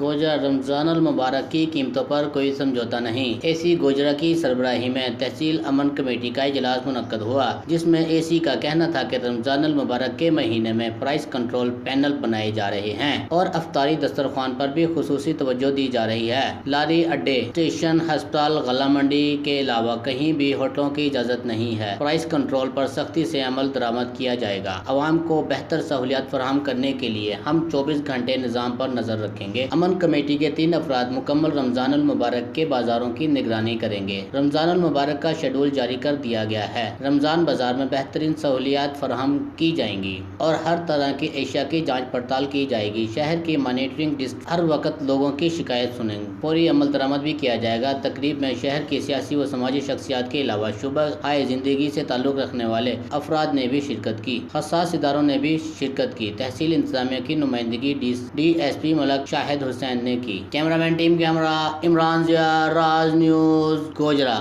گوجرا رمضان المبارک کی قیمتوں پر کوئی سمجھوتہ نہیں۔ اے سی گوجرا کی سربراہی میں تحصیل امن کمیٹی کا اجلاس منعقد ہوا، جس میں اے سی کا کہنا تھا کہ رمضان المبارک کے مہینے میں پرائس کنٹرول پینل بنائے جا رہے ہیں اور افطاری دسترخوان پر بھی خصوصی توجہ دی جا رہی ہے۔ لاری اڈے، اسٹیشن، ہسپتال، غلہ منڈی کے علاوہ کہیں بھی ہوٹلوں کی اجازت نہیں ہے۔ پرائس کنٹرول پر سختی سے عمل درآمد کیا جائے گا۔ عوام کو بہتر سہولیات فراہم کرنے کے لیے ہم 24 گھنٹے نظام پر نظر رکھیں گے۔ امن کمیٹی کے 3 افراد مکمل رمضان المبارک کے بازاروں کی نگرانی کریں گے۔ رمضان المبارک کا شیڈول جاری کر دیا گیا ہے۔ رمضان بازار میں بہترین سہولیات فراہم کی جائیں گی اور ہر طرح کی اشیاء کی جانچ پڑتال کی جائے گی۔ شہر کی مانیٹرنگ ڈسک ہر وقت لوگوں کی شکایت سنیں گے۔ فوری عمل درآمد بھی کیا جائے گا۔ تقریب میں شہر کی سیاسی و سماجی شخصیات کے علاوہ شعبہ ہائے زندگی سے تعلق رکھنے والے افراد نے بھی شرکت کی۔ حساس اداروں نے بھی شرکت کی۔ تحصیل انتظامیہ کی نمائندگی ڈی ایس پی ملک شاہد حسین نے کی۔ کیمرہ مین ٹیم کے ہمراہ عمران ضیاء، راز نیوز، گوجرا۔